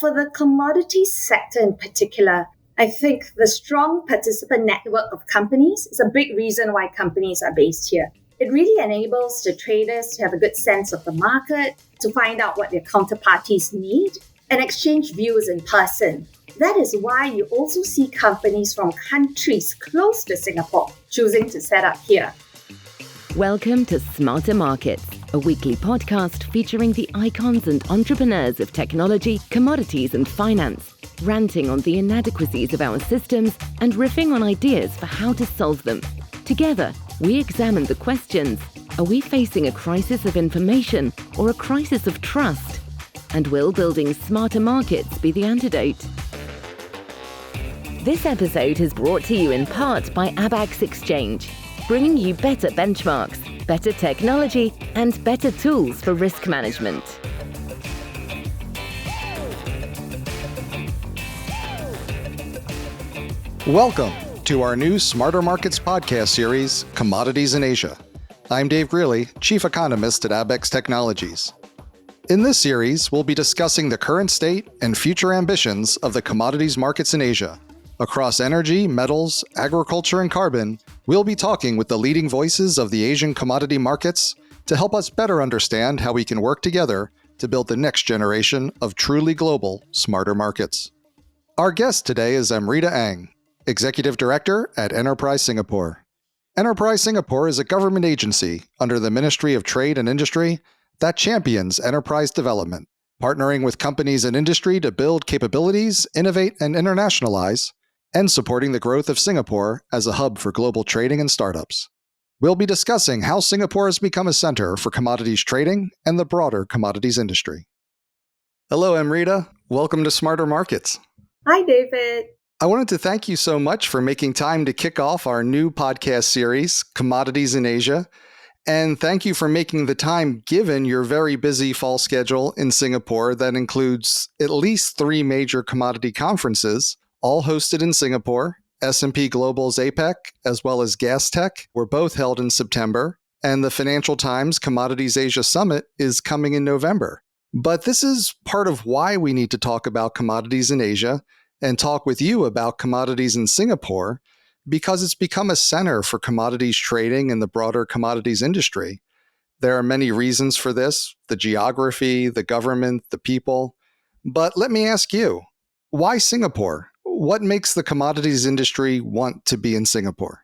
for the commodities sector in particular, I think the strong participant network of companies is a big reason why companies are based here. It really enables the traders to have a good sense of the market, to find out what their counterparties need, and exchange views in person. That is why you also see companies from countries close to Singapore choosing to set up here. Welcome to Smarter Markets, a weekly podcast featuring the icons and entrepreneurs of technology, commodities and finance, ranting on the inadequacies of our systems and riffing on ideas for how to solve them. Together, we examine the questions: are we facing a crisis of information or a crisis of trust? And will building smarter markets be the antidote? This episode is brought to you in part by Abax Exchange, bringing you better benchmarks, better technology, and better tools for risk management. Welcome to our new Smarter Markets podcast series, Commodities in Asia. I'm Dave Greeley, Chief Economist at Abax Technologies. In this series, we'll be discussing the current state and future ambitions of the commodities markets in Asia. Across energy, metals, agriculture, and carbon, we'll be talking with the leading voices of the Asian commodity markets to help us better understand how we can work together to build the next generation of truly global, smarter markets. Our guest today is Amreeta Eng, Executive Director at Enterprise Singapore. Enterprise Singapore is a government agency under the Ministry of Trade and Industry that champions enterprise development, partnering with companies and industry to build capabilities, innovate, and internationalize, and supporting the growth of Singapore as a hub for global trading and startups. We'll be discussing how Singapore has become a center for commodities trading and the broader commodities industry. Hello, Amreeta. Welcome to Smarter Markets. Hi, David. I wanted to thank you so much for making time to kick off our new podcast series, Commodities in Asia. And thank you for making the time given your very busy fall schedule in Singapore that includes at least 3 major commodity conferences, all hosted in Singapore. S&P Global's APEC, as well as Gas Tech, were both held in September, and the Financial Times Commodities Asia Summit is coming in November. But this is part of why we need to talk about commodities in Asia and talk with you about commodities in Singapore, because it's become a center for commodities trading in the broader commodities industry. There are many reasons for this: the geography, the government, the people. But let me ask you, why Singapore? What makes the commodities industry want to be in Singapore?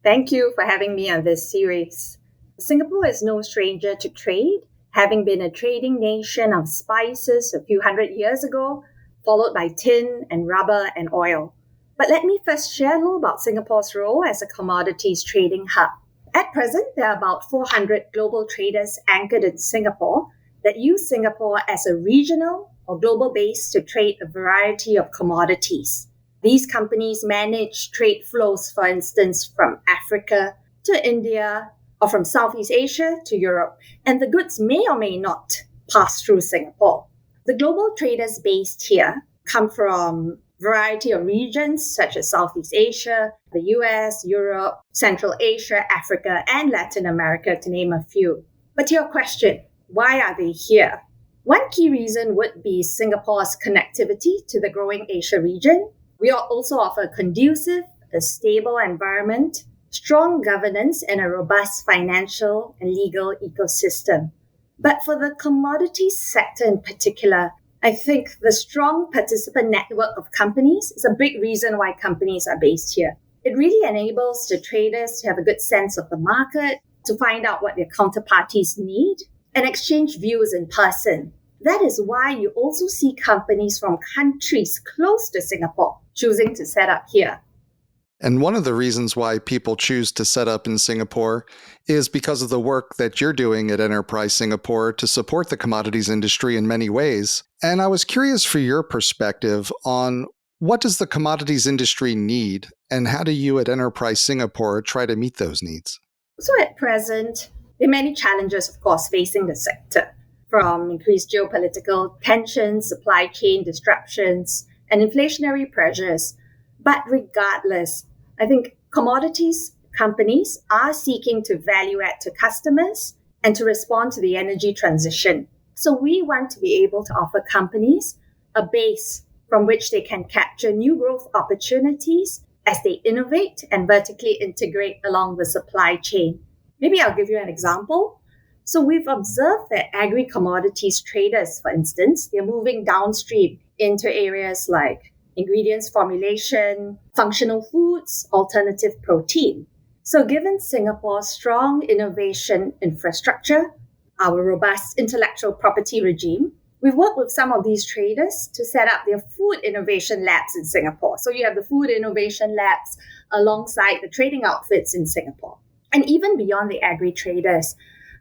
Thank you for having me on this series. Singapore is no stranger to trade, having been a trading nation of spices a few hundred years ago, followed by tin and rubber and oil. But let me first share a little about Singapore's role as a commodities trading hub. At present, there are about 400 global traders anchored in Singapore that use Singapore as a regional or global base to trade a variety of commodities. These companies manage trade flows, for instance, from Africa to India or from Southeast Asia to Europe, and the goods may or may not pass through Singapore. The global traders based here come from a variety of regions such as Southeast Asia, the US, Europe, Central Asia, Africa, and Latin America, to name a few. But to your question, why are they here? One key reason would be Singapore's connectivity to the growing Asia region. We also offer a conducive, a stable environment, strong governance, and a robust financial and legal ecosystem. But for the commodities sector in particular, I think the strong participant network of companies is a big reason why companies are based here. It really enables the traders to have a good sense of the market, to find out what their counterparties need, and exchange views in person. That is why you also see companies from countries close to Singapore choosing to set up here. And one of the reasons why people choose to set up in Singapore is because of the work that you're doing at Enterprise Singapore to support the commodities industry in many ways. And I was curious for your perspective on what does the commodities industry need, and how do you at Enterprise Singapore try to meet those needs? So at present, there are many challenges, of course, facing the sector, from increased geopolitical tensions, supply chain disruptions, and inflationary pressures. But regardless, I think commodities companies are seeking to value add to customers and to respond to the energy transition. So we want to be able to offer companies a base from which they can capture new growth opportunities as they innovate and vertically integrate along the supply chain. Maybe I'll give you an example. So we've observed that agri-commodities traders, for instance, they're moving downstream into areas like ingredients formulation, functional foods, alternative protein. So given Singapore's strong innovation infrastructure, our robust intellectual property regime, we've worked with some of these traders to set up their food innovation labs in Singapore. So you have the food innovation labs alongside the trading outfits in Singapore. And even beyond the agri traders,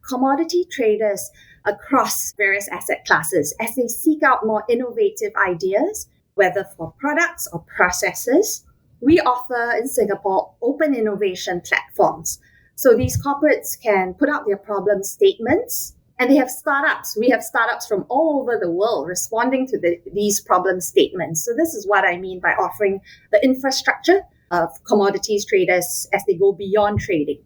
commodity traders across various asset classes, as they seek out more innovative ideas, whether for products or processes, we offer in Singapore open innovation platforms. So these corporates can put out their problem statements, and they have startups. We have startups from all over the world responding to these problem statements. So this is what I mean by offering the infrastructure of commodities traders as they go beyond trading.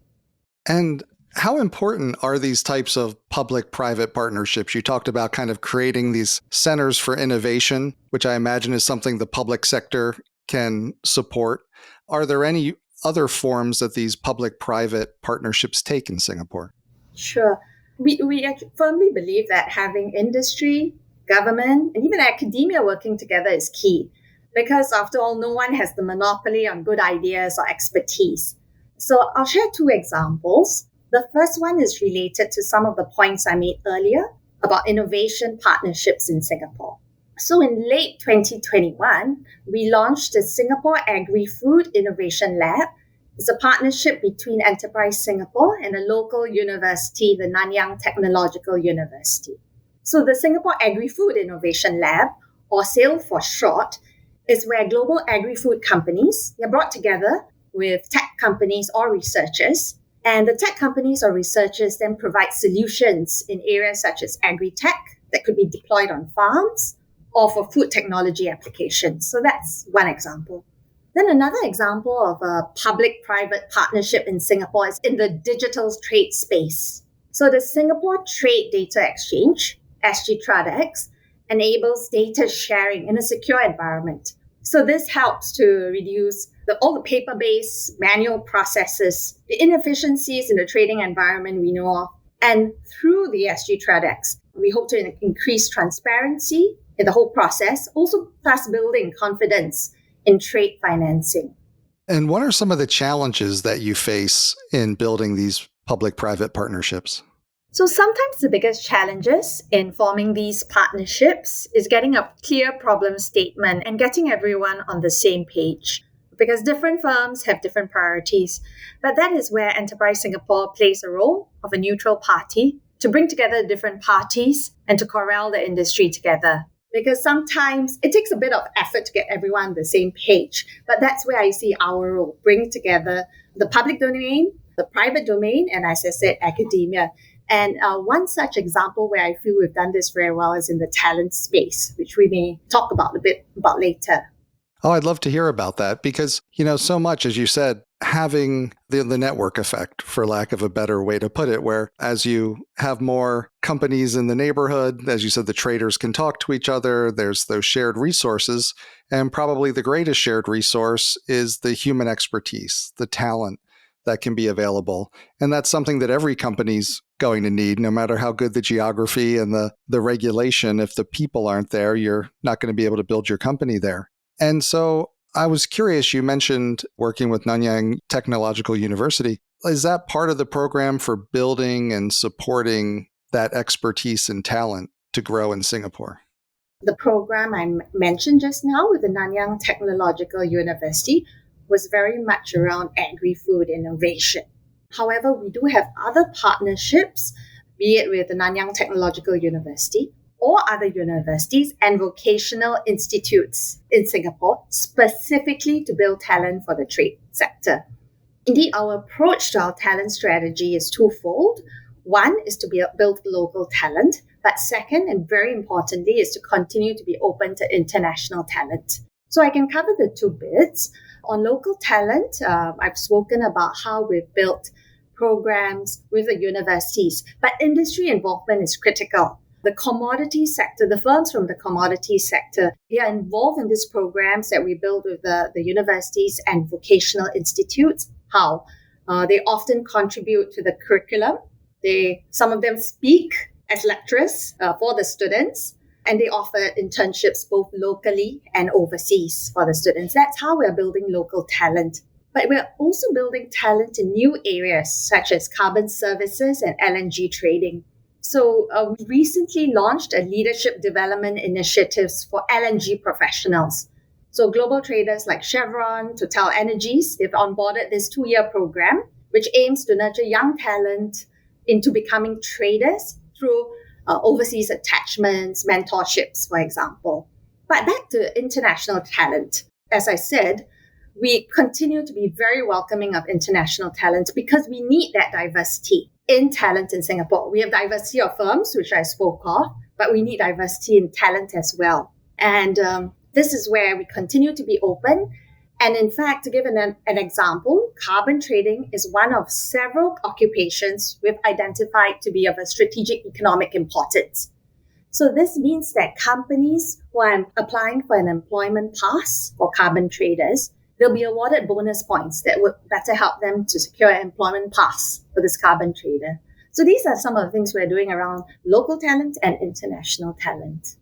And how important are these types of public-private partnerships? You talked about kind of creating these centers for innovation, which I imagine is something the public sector can support. Are there any other forms that these public-private partnerships take in Singapore? Sure. We firmly believe that having industry, government, and even academia working together is key. Because after all, no one has the monopoly on good ideas or expertise. So I'll share two examples. The first one is related to some of the points I made earlier about innovation partnerships in Singapore. So in late 2021, we launched the Singapore Agri-Food Innovation Lab. It's a partnership between Enterprise Singapore and a local university, the Nanyang Technological University. So the Singapore Agri-Food Innovation Lab, or SAIL for short, is where global agri-food companies are brought together with tech companies or researchers. And the tech companies or researchers then provide solutions in areas such as agri-tech that could be deployed on farms or for food technology applications. So that's one example. Then another example of a public-private partnership in Singapore is in the digital trade space. So the Singapore Trade Data Exchange, SG Tradex, enables data sharing in a secure environment. So this helps to reduce all the paper-based manual processes, the inefficiencies in the trading environment we know of. And through the SG Tradex, we hope to increase transparency in the whole process, also thus building confidence in trade financing. And what are some of the challenges that you face in building these public-private partnerships? So sometimes the biggest challenges in forming these partnerships is getting a clear problem statement and getting everyone on the same page, because different firms have different priorities. But that is where Enterprise Singapore plays a role of a neutral party to bring together different parties and to corral the industry together. Because sometimes it takes a bit of effort to get everyone on the same page. But that's where I see our role, bring together the public domain, the private domain, and as I said, academia. And one such example where I feel we've done this very well is in the talent space, which we may talk about a bit about later. Oh, I'd love to hear about that because, so much, as you said, having the network effect, for lack of a better way to put it, where as you have more companies in the neighborhood, as you said, the traders can talk to each other, there's those shared resources, and probably the greatest shared resource is the human expertise, the talent that can be available. And that's something that every company's going to need, no matter how good the geography and the regulation. If the people aren't there, you're not going to be able to build your company there. And so I was curious, you mentioned working with Nanyang Technological University. Is that part of the program for building and supporting that expertise and talent to grow in Singapore? The program I mentioned just now with the Nanyang Technological University was very much around agri-food innovation. However, we do have other partnerships, be it with the Nanyang Technological University or other universities and vocational institutes in Singapore, specifically to build talent for the trade sector. Indeed, our approach to our talent strategy is twofold. One is to build local talent, but second, and very importantly, is to continue to be open to international talent. So I can cover the two bits. On local talent, I've spoken about how we've built programs with the universities, but industry involvement is critical. The commodity sector, the firms from the commodity sector, they are involved in these programs that we build with the universities and vocational institutes. How? They often contribute to the curriculum. Some of them speak as lecturers for the students, and they offer internships both locally and overseas for the students. That's how we're building local talent. But we're also building talent in new areas such as carbon services and LNG trading. So we recently launched a leadership development initiatives for LNG professionals. So global traders like Chevron, Total Energies, they've onboarded this 2-year program, which aims to nurture young talent into becoming traders through overseas attachments, mentorships, for example. But back to international talent. As I said, we continue to be very welcoming of international talent because we need that diversity in talent in Singapore. We have diversity of firms, which I spoke of, but we need diversity in talent as well. And this is where we continue to be open. And in fact, to give an example, carbon trading is one of several occupations we've identified to be of a strategic economic importance. So this means that companies who are applying for an employment pass for carbon traders, they'll be awarded bonus points that would better help them to secure an employment pass for this carbon trader. So these are some of the things we're doing around local talent and international talent.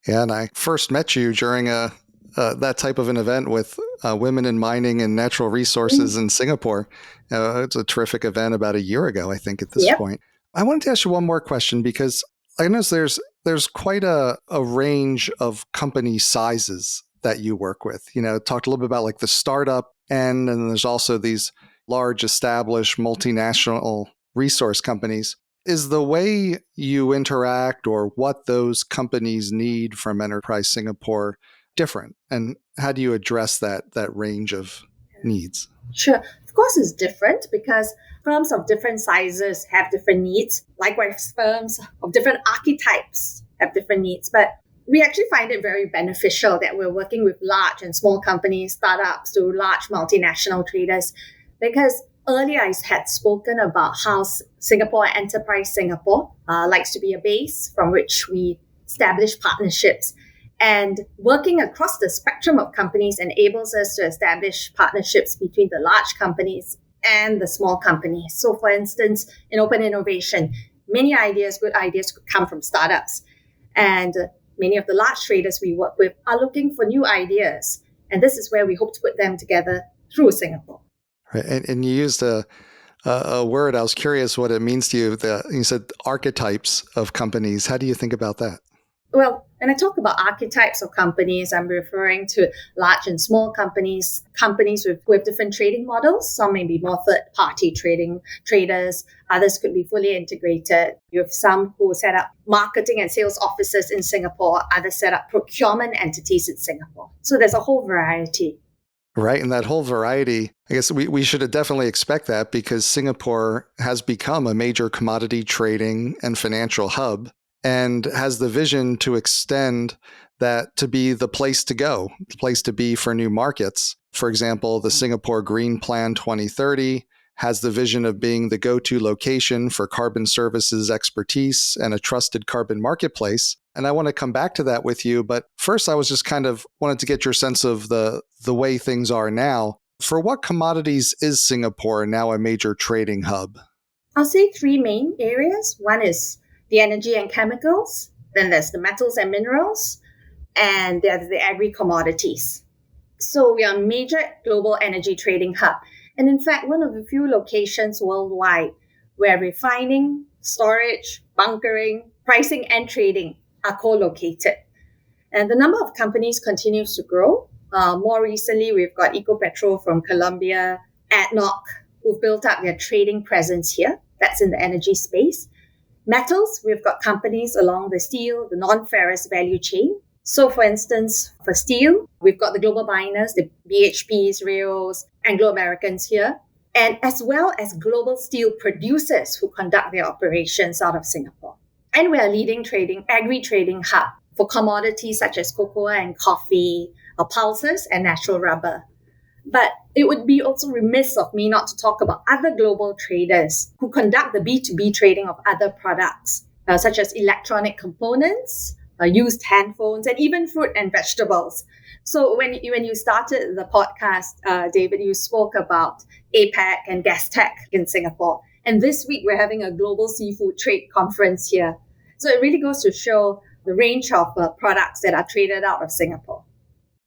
Yeah, and I first met you during that type of an event with women in mining and natural resources in Singapore. It's a terrific event about a year ago, I think, at this point. I wanted to ask you one more question because I notice there's quite a range of company sizes that you work with. Talked a little bit about like the startup end, and there's also these large established multinational resource companies. Is the way you interact or what those companies need from Enterprise Singapore different? And how do you address that range of needs? Sure. Of course, it's different because firms of different sizes have different needs. Likewise, firms of different archetypes have different needs. But we actually find it very beneficial that we're working with large and small companies, startups to large multinational traders, because earlier I had spoken about how Singapore Enterprise Singapore likes to be a base from which we establish partnerships. And working across the spectrum of companies enables us to establish partnerships between the large companies and the small companies. So for instance, in open innovation, many ideas, good ideas could come from startups. And many of the large traders we work with are looking for new ideas. And this is where we hope to put them together through Singapore. Right. And you used a word. I was curious what it means to you. You said archetypes of companies. How do you think about that? Well, when I talk about archetypes of companies, I'm referring to large and small companies with different trading models. Some may be more third-party traders. Others could be fully integrated. You have some who set up marketing and sales offices in Singapore. Others set up procurement entities in Singapore. So there's a whole variety. Right. And that whole variety, I guess we should definitely expect that because Singapore has become a major commodity trading and financial hub, and has the vision to extend that to be the place to go, the place to be for new markets. For example, the Singapore Green Plan 2030 has the vision of being the go-to location for carbon services expertise and a trusted carbon marketplace. And I want to come back to that with you. But first, I was just kind of wanted to get your sense of the way things are now. For what commodities is Singapore now a major trading hub? I'll say 3 main areas. One is the energy and chemicals, then there's the metals and minerals, and there's the agri-commodities. So we are a major global energy trading hub. And in fact, one of the few locations worldwide where refining, storage, bunkering, pricing, and trading are co-located. And the number of companies continues to grow. More recently, we've got Ecopetrol from Colombia, ADNOC, who've built up their trading presence here. That's in the energy space. Metals, we've got companies along the steel, the non-ferrous value chain. So for instance, for steel, we've got the global miners, the BHPs, Rios, Anglo-Americans here, and as well as global steel producers who conduct their operations out of Singapore. And we are a leading agri-trading hub for commodities such as cocoa and coffee, pulses and natural rubber. But it would be also remiss of me not to talk about other global traders who conduct the B2B trading of other products. such as electronic components, used handphones, and even fruit and vegetables. So when you started the podcast, David, you spoke about APAC and gas tech in Singapore. And this week, we're having a global seafood trade conference here. So it really goes to show the range of products that are traded out of Singapore.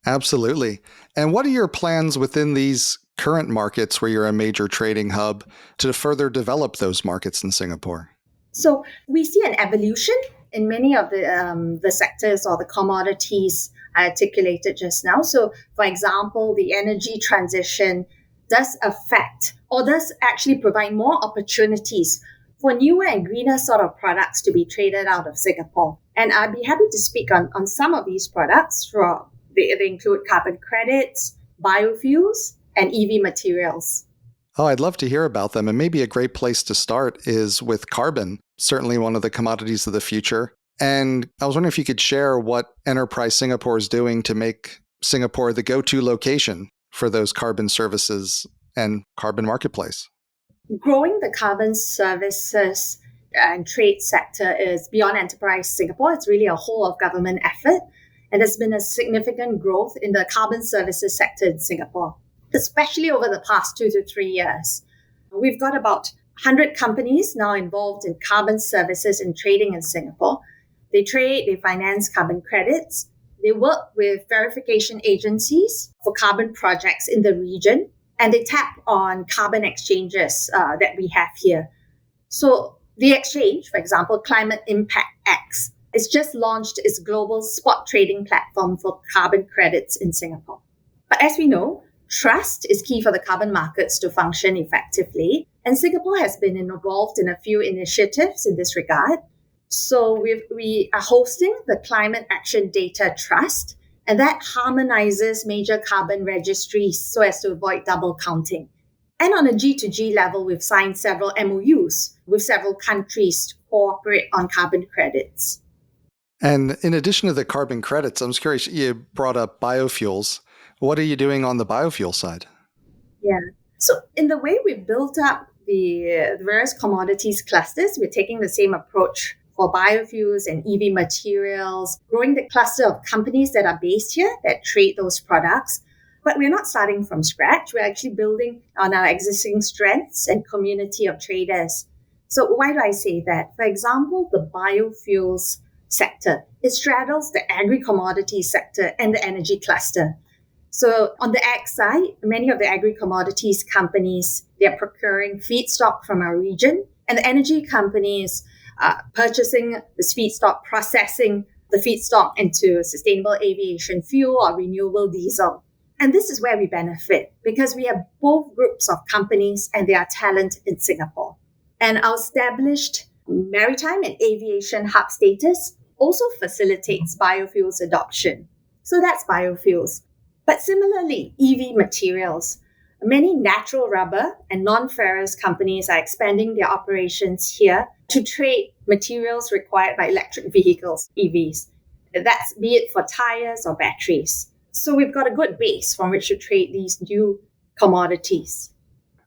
Absolutely. And what are your plans within these current markets where you're a major trading hub to further develop those markets in Singapore? So we see an evolution in many of the sectors or the commodities I articulated just now. So, for example, the energy transition does affect or does actually provide more opportunities for newer and greener sort of products to be traded out of Singapore. And I'd be happy to speak on some of these products. They include carbon credits, biofuels, and EV materials. Oh, I'd love to hear about them. And maybe a great place to start is with carbon, certainly one of the commodities of the future. And I was wondering if you could share what Enterprise Singapore is doing to make Singapore the go-to location for those carbon services and carbon marketplace. Growing the carbon services and trade sector is beyond Enterprise Singapore. It's really a whole of government effort. And there's been a significant growth in the carbon services sector in Singapore, especially over the past 2 to 3 years. We've got about 100 companies now involved in carbon services and trading in Singapore. They trade, they finance carbon credits, they work with verification agencies for carbon projects in the region, and they tap on carbon exchanges that we have here. So the exchange, for example, Climate Impact X, it's just launched its global spot trading platform for carbon credits in Singapore. But as we know, trust is key for the carbon markets to function effectively. And Singapore has been involved in a few initiatives in this regard. So we are hosting the Climate Action Data Trust, and that harmonizes major carbon registries so as to avoid double counting. And on a G2G level, we've signed several MOUs with several countries to cooperate on carbon credits. And in addition to the carbon credits, I'm curious, you brought up biofuels. What are you doing on the biofuel side? Yeah. So in the way we built up the various commodities clusters, we're taking the same approach for biofuels and EV materials, growing the cluster of companies that are based here that trade those products. But we're not starting from scratch. We're actually building on our existing strengths and community of traders. So why do I say that? For example, the biofuels sector, it straddles the agri-commodity sector and the energy cluster. So on the ag side, many of the agri-commodities companies, they're procuring feedstock from our region, and the energy companies purchasing this feedstock, processing the feedstock into sustainable aviation fuel or renewable diesel. And this is where we benefit because we have both groups of companies and their talent in Singapore. And our established maritime and aviation hub status also facilitates biofuels adoption. So that's biofuels. But similarly, EV materials. Many natural rubber and non-ferrous companies are expanding their operations here to trade materials required by electric vehicles, EVs. That's be it for tires or batteries. So we've got a good base from which to trade these new commodities.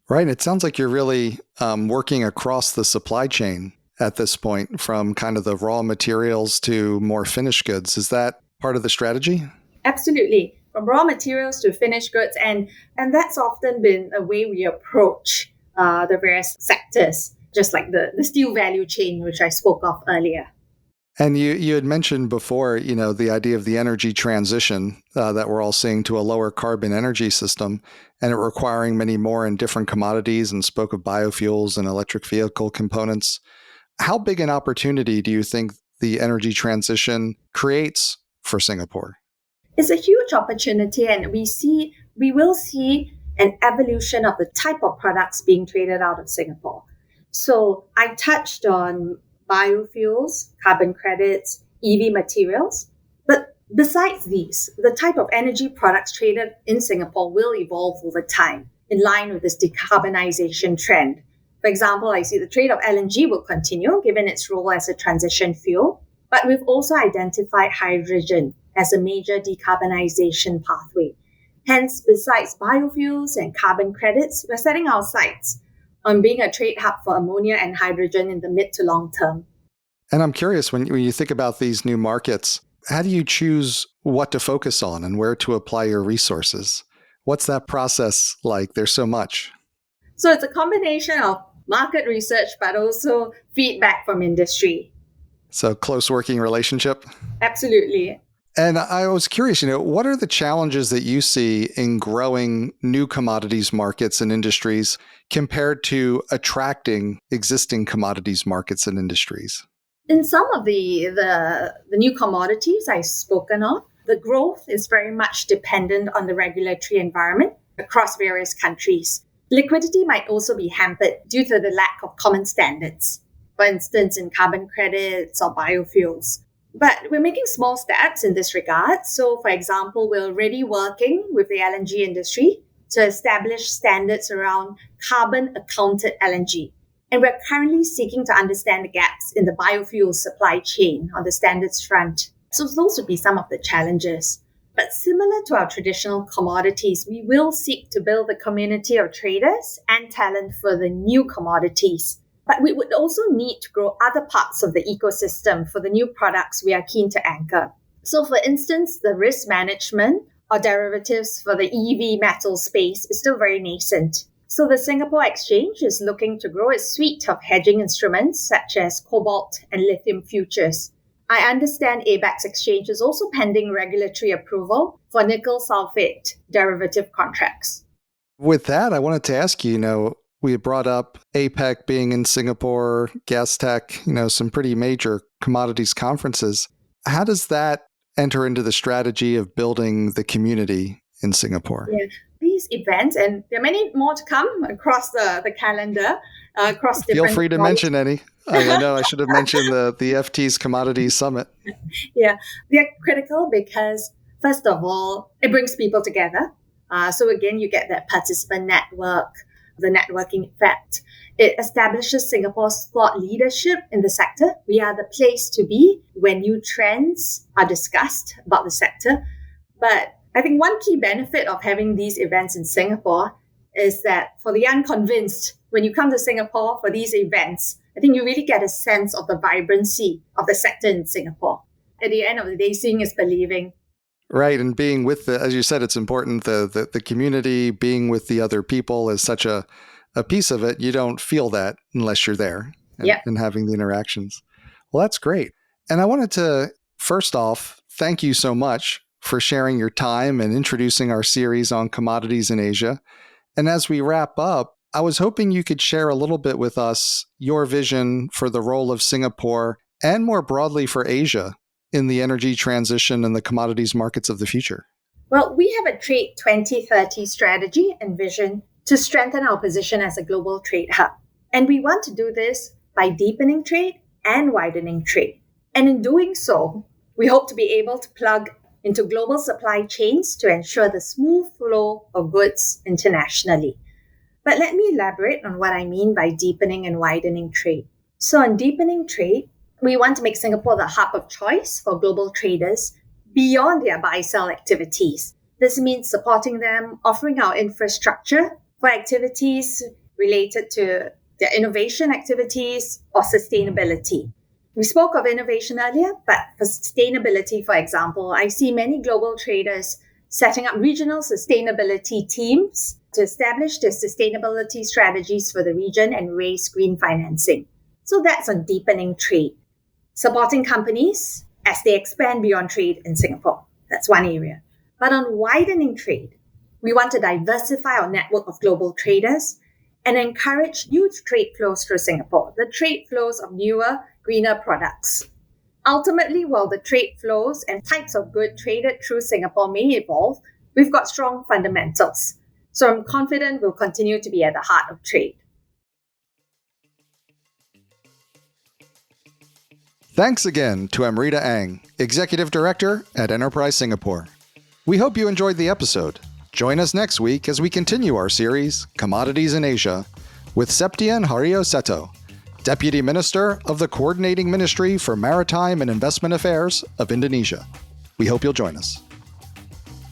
Right. It sounds like you're really working across the supply chain at this point, from kind of the raw materials to more finished goods. Is that part of the strategy? Absolutely. From raw materials to finished goods. And that's often been a way we approach the various sectors, just like the steel value chain, which I spoke of earlier. And you had mentioned before, the idea of the energy transition that we're all seeing to a lower carbon energy system, and it requiring many more and different commodities, and spoke of biofuels and electric vehicle components. How big an opportunity do you think the energy transition creates for Singapore? It's a huge opportunity, and we will see an evolution of the type of products being traded out of Singapore. So I touched on biofuels, carbon credits, EV materials. But besides these, the type of energy products traded in Singapore will evolve over time in line with this decarbonization trend. For example, I see the trade of LNG will continue given its role as a transition fuel. But we've also identified hydrogen as a major decarbonization pathway. Hence, besides biofuels and carbon credits, we're setting our sights on being a trade hub for ammonia and hydrogen in the mid to long term. And I'm curious, when you think about these new markets, how do you choose what to focus on and where to apply your resources? What's that process like? There's so much. So it's a combination of market research, but also feedback from industry. So close working relationship? Absolutely. And I was curious, what are the challenges that you see in growing new commodities markets and industries compared to attracting existing commodities markets and industries? In some of the new commodities I've spoken of, the growth is very much dependent on the regulatory environment across various countries. Liquidity might also be hampered due to the lack of common standards, for instance, in carbon credits or biofuels. But we're making small steps in this regard. So, for example, we're already working with the LNG industry to establish standards around carbon-accounted LNG. And we're currently seeking to understand the gaps in the biofuel supply chain on the standards front. So those would be some of the challenges. But similar to our traditional commodities, we will seek to build a community of traders and talent for the new commodities. But we would also need to grow other parts of the ecosystem for the new products we are keen to anchor. So for instance, the risk management or derivatives for the EV metal space is still very nascent. So the Singapore Exchange is looking to grow its suite of hedging instruments such as cobalt and lithium futures. I understand ABAX Exchange is also pending regulatory approval for nickel sulfate derivative contracts. With that, I wanted to ask you, we had brought up APEC being in Singapore, Gastech, some pretty major commodities conferences. How does that enter into the strategy of building the community in Singapore? Yeah. These events, and there are many more to come across the calendar, across different... Feel free to mention any. I know I should have mentioned the FT's Commodities Summit. Yeah, they're critical because, first of all, it brings people together. So again, you get that participant network, the networking effect. It establishes Singapore's thought leadership in the sector. We are the place to be when new trends are discussed about the sector. But I think one key benefit of having these events in Singapore is that for the unconvinced, when you come to Singapore for these events, I think you really get a sense of the vibrancy of the sector in Singapore. At the end of the day, seeing is believing. Right. And being with as you said, it's important, the community, being with the other people is such a piece of it. You don't feel that unless you're there and having the interactions. Well, that's great. And I wanted to, first off, thank you so much for sharing your time and introducing our series on commodities in Asia. And as we wrap up, I was hoping you could share a little bit with us your vision for the role of Singapore and more broadly for Asia in the energy transition and the commodities markets of the future. Well, we have a Trade 2030 strategy and vision to strengthen our position as a global trade hub. And we want to do this by deepening trade and widening trade. And in doing so, we hope to be able to plug into global supply chains to ensure the smooth flow of goods internationally. But let me elaborate on what I mean by deepening and widening trade. So in deepening trade, we want to make Singapore the hub of choice for global traders beyond their buy-sell activities. This means supporting them, offering our infrastructure for activities related to their innovation activities or sustainability. We spoke of innovation earlier, but for sustainability, for example, I see many global traders setting up regional sustainability teams to establish their sustainability strategies for the region and raise green financing. So that's on deepening trade. Supporting companies as they expand beyond trade in Singapore. That's one area. But on widening trade, we want to diversify our network of global traders and encourage new trade flows through Singapore, the trade flows of newer, greener products. Ultimately, while the trade flows and types of good traded through Singapore may evolve, we've got strong fundamentals. So I'm confident we'll continue to be at the heart of trade. Thanks again to Amreeta Eng, Executive Director at Enterprise Singapore. We hope you enjoyed the episode. Join us next week as we continue our series, Commodities in Asia, with Septian Hario Seto, Deputy Minister of the Coordinating Ministry for Maritime and Investment Affairs of Indonesia. We hope you'll join us.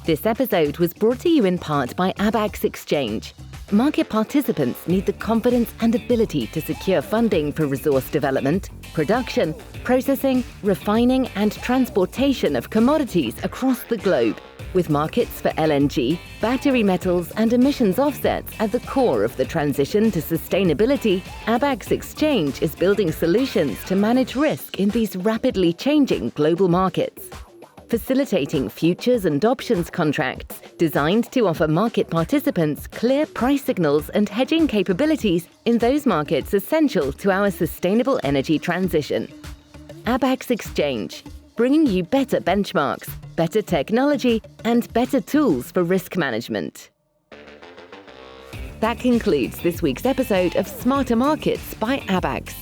This episode was brought to you in part by ABAX Exchange. market participants need the confidence and ability to secure funding for resource development, production, processing, refining, and transportation of commodities across the globe, with markets for LNG, battery metals, and emissions offsets at the core of the transition to sustainability. Abax Exchange is building solutions to manage risk in these rapidly changing global markets, facilitating futures and options contracts designed to offer market participants clear price signals and hedging capabilities in those markets essential to our sustainable energy transition. Abax Exchange, bringing you better benchmarks, better technology, and better tools for risk management. That concludes this week's episode of Smarter Markets by Abax.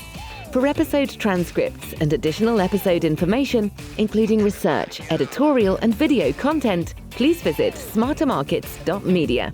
For episode transcripts and additional episode information, including research, editorial, and video content, please visit smartermarkets.media.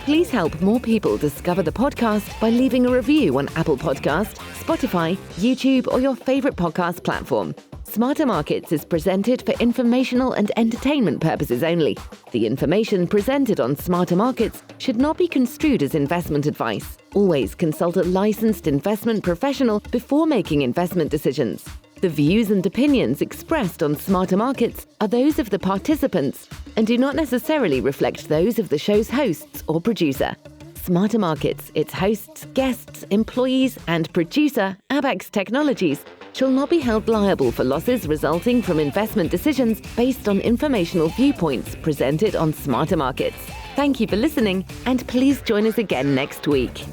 Please help more people discover the podcast by leaving a review on Apple Podcast, Spotify, YouTube, or your favorite podcast platform. Smarter Markets is presented for informational and entertainment purposes only. The information presented on Smarter Markets should not be construed as investment advice. Always consult a licensed investment professional before making investment decisions. The views and opinions expressed on Smarter Markets are those of the participants and do not necessarily reflect those of the show's hosts or producer. Smarter Markets, its hosts, guests, employees, and producer, Abax Technologies, shall not be held liable for losses resulting from investment decisions based on informational viewpoints presented on Smarter Markets. Thank you for listening, and please join us again next week.